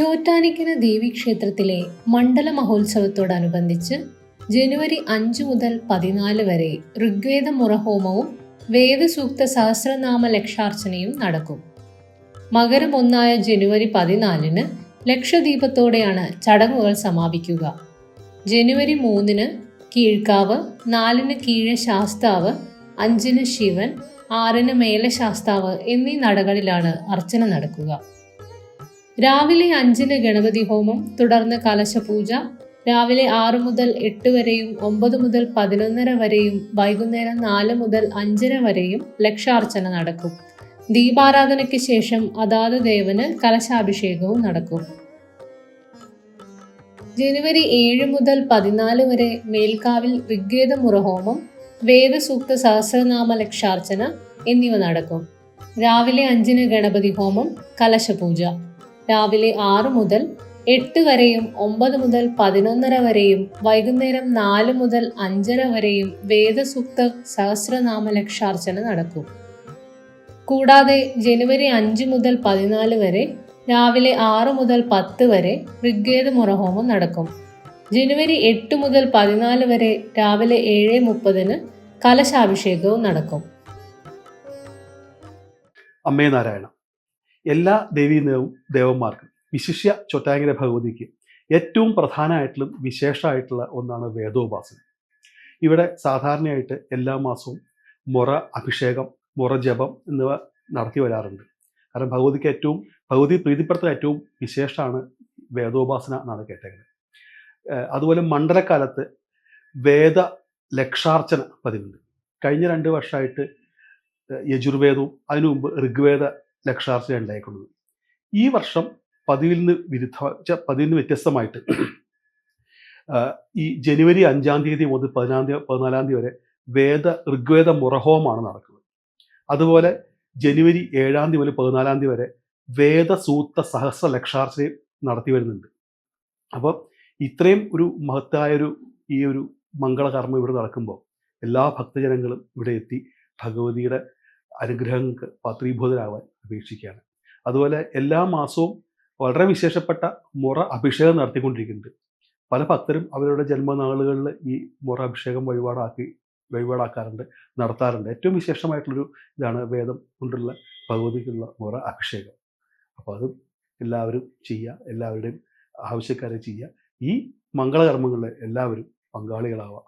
ചോറ്റാനിക്കര ദേവീക്ഷേത്രത്തിലെ മണ്ഡല മഹോത്സവത്തോടനുബന്ധിച്ച് ജനുവരി 5 മുതൽ 14 വരെ ഋഗ്വേദ മുറഹോമവും വേദസൂക്ത സഹസ്രനാമ ലക്ഷാർച്ചനയും നടക്കും. മകരം 1 ജനുവരി 14 ലക്ഷദീപത്തോടെയാണ് ചടങ്ങുകൾ സമാപിക്കുക. ജനുവരി 3 കീഴ്ക്കാവ്, 4 കീഴെ ശാസ്താവ്, 5 ശിവൻ, 6 മേലെ ശാസ്താവ് എന്നീ നടകളിലാണ് അർച്ചന നടക്കുക. രാവിലെ 5 ഗണപതി ഹോമം, തുടർന്ന് കലശപൂജ. രാവിലെ 6 മുതൽ 8 വരെയും 9 മുതൽ 11:30 വരെയും വൈകുന്നേരം 4 മുതൽ 5:30 വരെയും ലക്ഷാർച്ചന നടക്കും. ദീപാരാധനയ്ക്ക് ശേഷം അതാത് ദേവന് കലശാഭിഷേകവും നടക്കും. ജനുവരി 7 മുതൽ 14 വരെ മേൽക്കാവിൽ ഋഗ്വേദ മുറഹോമം, വേദസൂക്ത സഹസ്രനാമ ലക്ഷാർച്ചന എന്നിവ നടക്കും. രാവിലെ 5 ഗണപതി ഹോമം, കലശപൂജ. രാവിലെ 6 മുതൽ 8 വരെയും 9 മുതൽ 11:30 വരെയും വൈകുന്നേരം 4 മുതൽ 5:30 വരെയും വേദസൂക്ത സഹസ്രനാമ ലക്ഷാർച്ചന നടക്കും. കൂടാതെ ജനുവരി 5 മുതൽ 14 വരെ രാവിലെ 6 മുതൽ 10 വരെ ഋഗ്വേദ മുറഹോമം നടക്കും. ജനുവരി 8 മുതൽ 14 വരെ രാവിലെ 7:30 കലശാഭിഷേകവും നടക്കും. അമ്മേ നാരായണ. എല്ലാ ദേവന്മാർക്കും, വിശിഷ്യ ചോറ്റാനിക്കര ഭഗവതിക്ക് ഏറ്റവും പ്രധാനമായിട്ടുള്ള വിശേഷമായിട്ടുള്ള ഒന്നാണ് വേദോപാസന. ഇവിടെ സാധാരണയായിട്ട് എല്ലാ മാസവും മുറ അഭിഷേകം, മുറ ജപം എന്നിവ നടത്തി വരാറുണ്ട്. കാരണം ഭഗവതി പ്രീതിപ്പെടുത്തുന്ന ഏറ്റവും വിശേഷമാണ് വേദോപാസന എന്നാണ് കേട്ടേക്കുന്നത്. അതുപോലെ മണ്ഡലകാലത്ത് വേദ ലക്ഷാർച്ചന പതിവുണ്ട്. കഴിഞ്ഞ 2 വർഷമായിട്ട് യജുർവേദവും അതിനു മുമ്പ് ഋഗ്വേദ ലക്ഷാർച്ചന ഉണ്ടായിക്കൊണ്ടത്. ഈ വർഷം പതിവിൽ നിന്ന് വ്യത്യസ്തമായിട്ട് ഈ ജനുവരി 5 തീയതി മുതൽ 14 തീയതി വരെ ഋഗ്വേദ മുറഹോമാണ് നടക്കുന്നത്. അതുപോലെ ജനുവരി 7 തീയതി മുതൽ 14 തീയതി വരെ വേദസൂക്ത സഹസ്ര ലക്ഷാർച്ചനയും നടത്തി വരുന്നുണ്ട്. അപ്പോൾ ഇത്രയും ഒരു മഹത്തായൊരു ഈ ഒരു മംഗളകർമ്മം ഇവിടെ നടക്കുമ്പോൾ എല്ലാ ഭക്തജനങ്ങളും ഇവിടെ എത്തി ഭഗവതിയുടെ അനുഗ്രഹങ്ങൾക്ക് പാത്രീഭൂതരാവാൻ അപേക്ഷിക്കുകയാണ്. അതുപോലെ എല്ലാ മാസവും വളരെ വിശേഷപ്പെട്ട മുറ അഭിഷേകം നടത്തിക്കൊണ്ടിരിക്കുന്നുണ്ട്. പല ഭക്തരും അവരുടെ ജന്മനാളുകളിൽ ഈ മുറ അഭിഷേകം വഴിപാടാക്കാറുണ്ട്, നടത്താറുണ്ട്. ഏറ്റവും വിശേഷമായിട്ടുള്ളൊരു ഇതാണ് വേദം കൊണ്ടുള്ള ഭഗവതിക്കുള്ള മുറ അഭിഷേകം. അപ്പോൾ അത് എല്ലാവരും ചെയ്യുക, എല്ലാവരുടെയും ആവശ്യക്കാരെ ചെയ്യുക. ഈ മംഗളകർമ്മങ്ങളിൽ എല്ലാവരും പങ്കാളികളാവുക.